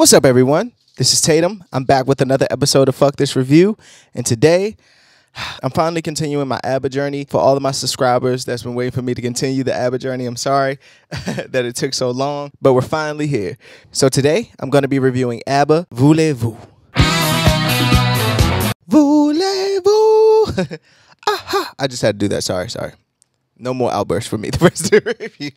What's up, everyone? This is Tatum. I'm back with another episode of Fuck This Review, and today I'm finally continuing my ABBA journey. For all of my subscribers that's been waiting for me to continue the ABBA journey, I'm sorry that it took so long, but we're finally here. So today I'm going to be reviewing ABBA Voulez-Vous. Voulez-Vous. Aha. I just had to do that. Sorry. No more outbursts for me the rest of the review.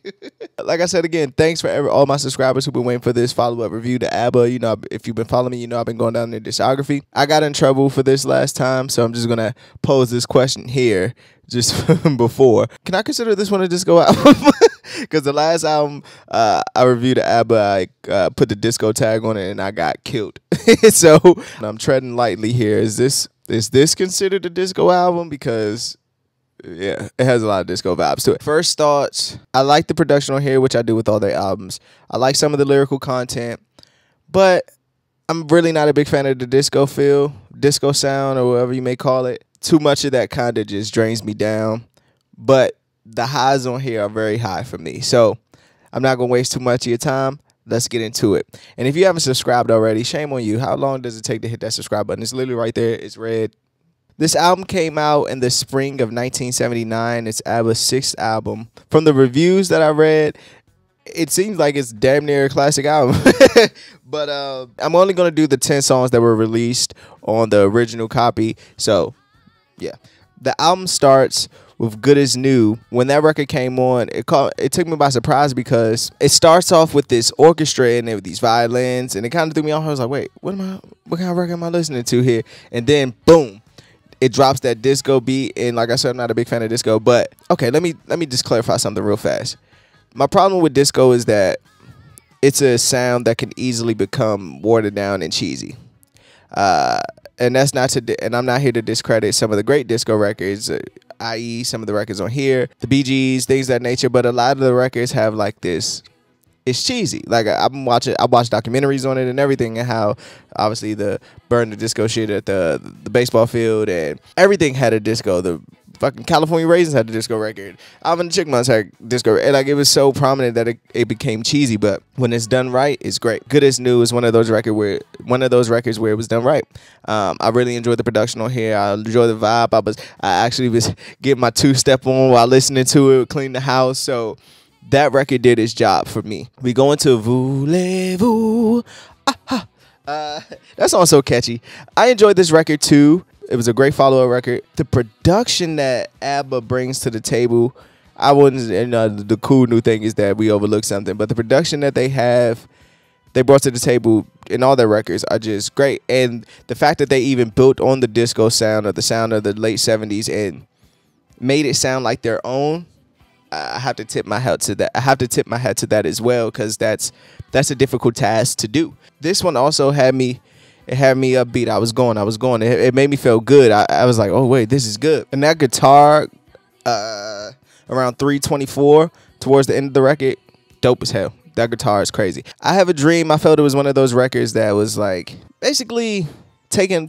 Like I said again, thanks for all my subscribers who've been waiting for this follow-up review to ABBA. You know, if you've been following me, you know I've been going down their discography. I got in trouble for this last time, so I'm just going to pose this question here just before. Can I consider this one a disco album? Because the last album I reviewed ABBA, I put the disco tag on it and I got killed. So I'm treading lightly here. Is this considered a disco album? Because yeah, it has a lot of disco vibes to it. First thoughts, I like the production on here, which I do with all their albums. I like some of the lyrical content, but I'm really not a big fan of the disco feel, disco sound, or whatever you may call it. Too much of that kind of just drains me down, but the highs on here are very high for me. So I'm not going to waste too much of your time. Let's get into it. And if you haven't subscribed already, shame on you. How long does it take to hit that subscribe button? It's literally right there. It's red. This album came out in the spring of 1979. It's ABBA's 6th album. From the reviews that I read, it seems like it's damn near a classic album. But I'm only going to do the 10 songs that were released on the original copy. So, yeah. The album starts with Good As New. When that record came on, it took me by surprise because it starts off with this orchestra and with these violins. And it kind of threw me off. I was like, wait, what kind of record am I listening to here? And then, boom. It drops that disco beat, and like I said, I'm not a big fan of disco, but okay, let me just clarify something real fast. My problem with disco is that it's a sound that can easily become watered down and cheesy. And that's not and I'm not here to discredit some of the great disco records, i.e. some of the records on here, the Bee Gees, things of that nature, but a lot of the records have like this. It's cheesy. Like I watch documentaries on it and everything, and how obviously the burn the disco shit at the baseball field and everything had a disco. The fucking California Raisins had a disco record. Alvin and the Chipmunks had disco, and like it was so prominent that it became cheesy. But when it's done right, it's great. Good As New is one of those records where it was done right. I really enjoyed the production on here. I enjoyed the vibe. I actually was getting my 2-step on while listening to it, cleaning the house. So that record did its job for me. We go into Voulez-Vous. That song's so catchy. I enjoyed this record too. It was a great follow-up record. The production that ABBA brings to the table, I wouldn't. And the cool new thing is that we overlook something, but the production that they brought to the table in all their records are just great. And the fact that they even built on the disco sound or the sound of the late 70s and made it sound like their own. I have to tip my hat to that. I have to tip my hat to that as well, because that's a difficult task to do. This one also had me upbeat. I was going. It made me feel good. I was like, oh wait, this is good. And that guitar, around 3:24 towards the end of the record, dope as hell. That guitar is crazy. I Have a Dream. I felt it was one of those records that was like basically taking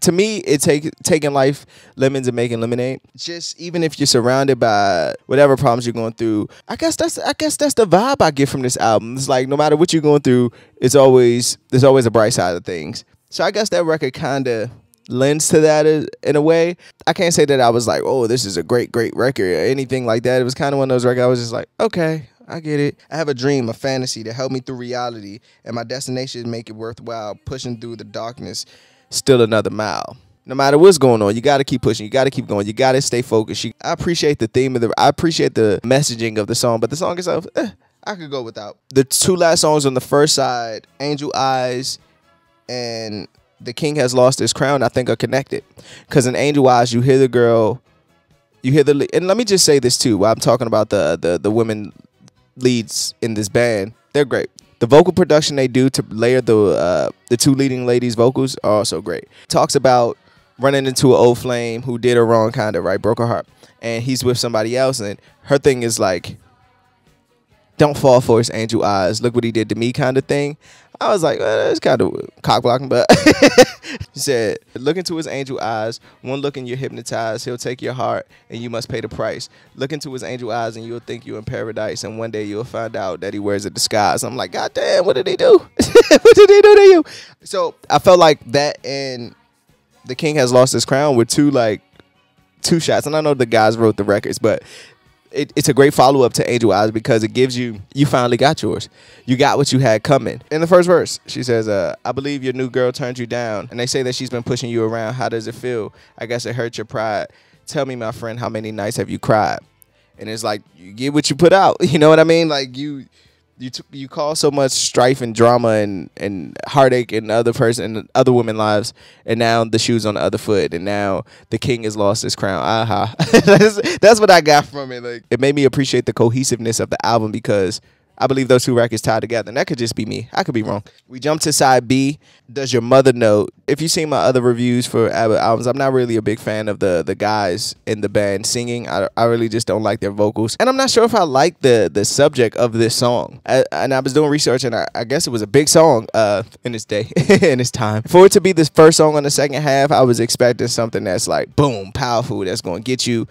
life lemons and making lemonade. Just even if you're surrounded by whatever problems you're going through, I guess that's the vibe I get from this album. It's like no matter what you're going through, there's always a bright side of things. So I guess that record kind of lends to that in a way. I can't say that I was like, oh, this is a great record or anything like that. It was kind of one of those records I was just like, okay, I get it. I have a dream, a fantasy to help me through reality, and my destination is make it worthwhile, pushing through the darkness. Still another mile. No matter what's going on, you got to keep pushing. You got to keep going. You got to stay focused. I appreciate the theme I appreciate the messaging of the song, but the song itself, I could go without. The 2 last songs on the first side, Angel Eyes and The King Has Lost His Crown, I think are connected. Because in Angel Eyes, you hear the girl, and let me just say this too, while I'm talking about the women leads in this band, they're great. The vocal production they do to layer the 2 leading ladies' vocals are also great. Talks about running into an old flame who did her wrong, kind of, right? Broke her heart. And he's with somebody else, and her thing is like, don't fall for his angel eyes. Look what he did to me kind of thing. I was like, well, it's kind of cock blocking, but he said, look into his angel eyes. One look and you're hypnotized. He'll take your heart and you must pay the price. Look into his angel eyes and you'll think you're in paradise. And one day you'll find out that he wears a disguise. I'm like, God damn, what did he do? What did he do to you? So I felt like that and The King Has Lost His Crown were two shots. And I know the guys wrote the records, but it's a great follow-up to Angel Eyes because it gives you finally got yours. You got what you had coming. In the first verse, she says, I believe your new girl turned you down, and they say that she's been pushing you around. How does it feel? I guess it hurt your pride. Tell me, my friend, how many nights have you cried? And it's like, you get what you put out. You know what I mean? Like, you cause so much strife and drama and heartache in other women's lives, and now the shoe's on the other foot, and now the king has lost his crown. Aha. That's what I got from it. Like, it made me appreciate the cohesiveness of the album because I believe those two records tied together, and that could just be me. I could be wrong. We jump to side B. Does Your Mother Know? If you've seen my other reviews for ABBA albums, I'm not really a big fan of the guys in the band singing. I really just don't like their vocals, and I'm not sure if I like the subject of this song. And I was doing research, and I guess it was a big song in its day, in its time. For it to be the first song on the second half, I was expecting something that's like boom, powerful, that's going to get you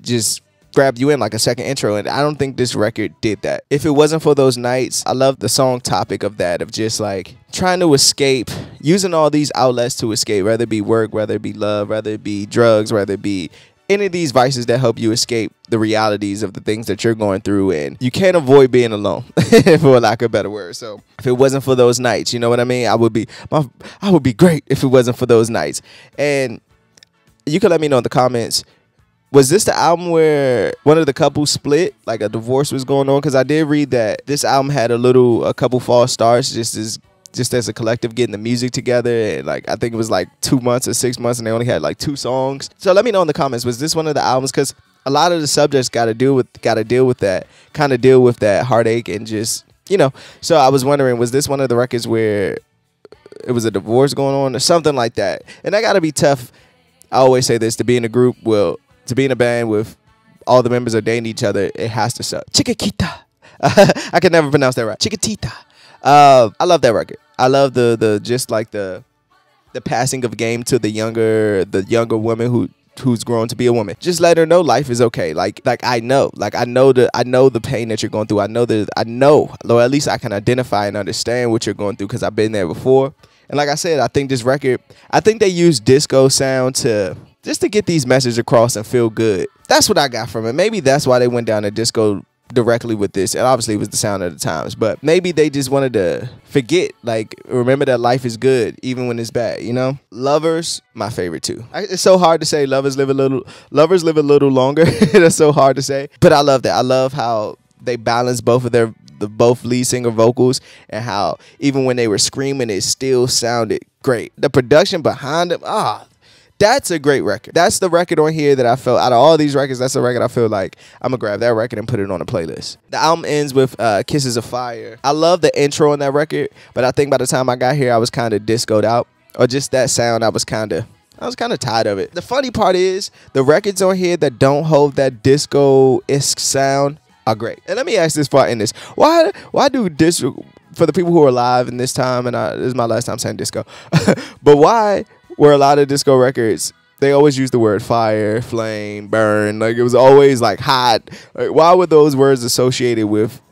just grab you in like a second intro, and I don't think this record did that. If it wasn't for those nights, I love the song topic of that, of just like trying to escape, using all these outlets to escape, whether it be work, whether it be love, whether it be drugs, whether it be any of these vices that help you escape the realities of the things that you're going through, and you can't avoid being alone, for lack of a better word. So if it wasn't for those nights, you know what I mean? I would be great if it wasn't for those nights. And you can let me know in the comments, was this the album where one of the couples split, like a divorce was going on? Because I did read that this album had a couple false starts just as a collective getting the music together, and like I think it was like 2 months or 6 months, and they only had like 2 songs. So let me know in the comments, was this one of the albums? Because a lot of the subjects got to deal with that heartache and just, you know. So I was wondering, was this one of the records where it was a divorce going on or something like that? And that got to be tough. I always say this, to be in a group, to be in a band with all the members are dating each other, it has to suck. Chiquitita. I can never pronounce that right. Chiquitita. I love that record. I love the just like the passing of game to the younger woman who's grown to be a woman. Just let her know life is okay. Like I know the pain that you're going through. I know, or at least I can identify and understand what you're going through because I've been there before. And like I said, I think this record, I think they use disco sound just to get these messages across and feel good. That's what I got from it. Maybe that's why they went down to disco directly with this. And obviously it was the sound of the times, but maybe they just wanted to forget, like, remember that life is good even when it's bad, you know? Lovers, my favorite too. It's so hard to say lovers live a little longer. That's so hard to say, but I love that. I love how they balance both lead singer vocals, and how even when they were screaming, it still sounded great. The production behind them, that's a great record. That's the record on here that I felt, out of all these records, that's the record I feel like I'm gonna grab that record and put it on a playlist. The album ends with Kisses of Fire. I love the intro on that record, but I think by the time I got here, I was kind of discoed out, or just that sound, I was kind of tired of it. The funny part is, the records on here that don't hold that disco-esque sound are great. And let me ask this before I end this. Why do disco, for the people who are alive in this time, and this is my last time saying disco, but why were a lot of disco records, they always use the word fire, flame, burn, like it was always like hot? Like, why were those words associated with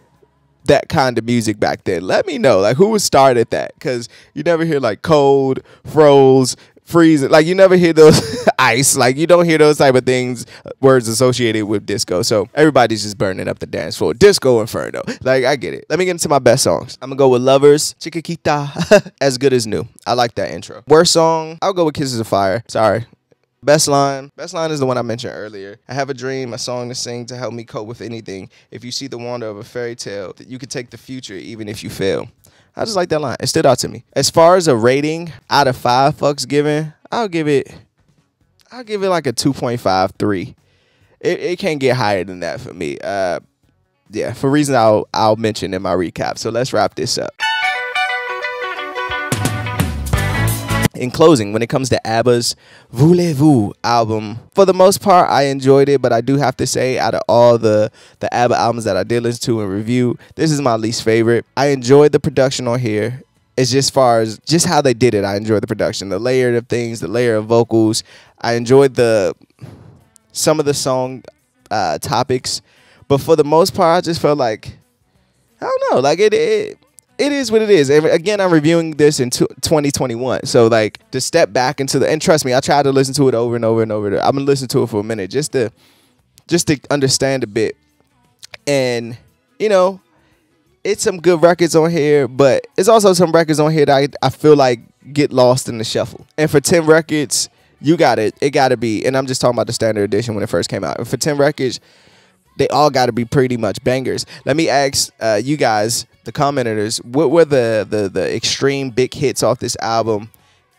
that kind of music back then? Let me know, like, who started that? Because you never hear like cold, froze, freezing, like you never hear those ice, like you don't hear those type of things, words associated with disco. So everybody's just burning up the dance floor. Disco Inferno, like I get it. Let me get into my best songs. I'm gonna go with Lovers, Chiquitita, As Good As New. I like that intro. Worst song, I'll go with Kisses of Fire. Sorry. Best line is the one I mentioned earlier. I have a dream, a song to sing to help me cope with anything. If you see the wonder of a fairy tale, that you could take the future even if you fail. I just like that line. It stood out to me. As far as a rating, out of 5 fucks given, I'll give it like a 2.53. It can't get higher than that for me. Yeah, for reasons I'll mention in my recap. So let's wrap this up. In closing, when it comes to ABBA's Voulez-Vous album, for the most part, I enjoyed it, but I do have to say, out of all the ABBA albums that I did listen to and review, this is my least favorite. I enjoyed the production on here. It's just far as just how they did it. I enjoyed the production, the layer of things, the layer of vocals. I enjoyed some of the song topics, but for the most part, I just felt like, I don't know, like it is what it is. And again, I'm reviewing this in 2021, so like to step back into and trust me, I tried to listen to it over and over and over. I'm gonna listen to it for a minute just to understand a bit, and you know. It's some good records on here, but it's also some records on here that I feel like get lost in the shuffle. And for 10 records, it gotta be, and I'm just talking about the standard edition when it first came out. And for 10 records, they all gotta be pretty much bangers. Let me ask you guys, the commenters, what were the extreme big hits off this album?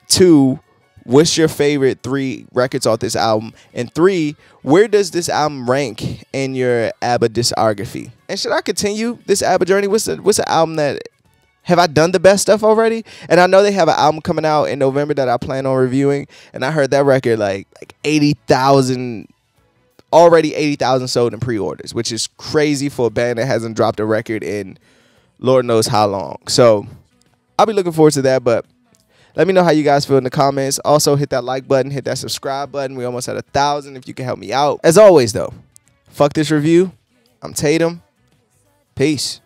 2, what's your favorite 3 records off this album? And 3, where does this album rank in your ABBA discography? And should I continue this ABBA journey? What's the album that, have I done the best stuff already? And I know they have an album coming out in November that I plan on reviewing. And I heard that record like 80,000, already 80,000 sold in pre-orders, which is crazy for a band that hasn't dropped a record in Lord knows how long. So I'll be looking forward to that, but let me know how you guys feel in the comments. Also, hit that like button, hit that subscribe button. We almost at 1,000 if you can help me out. As always, though, fuck this review. I'm Tatum. Peace.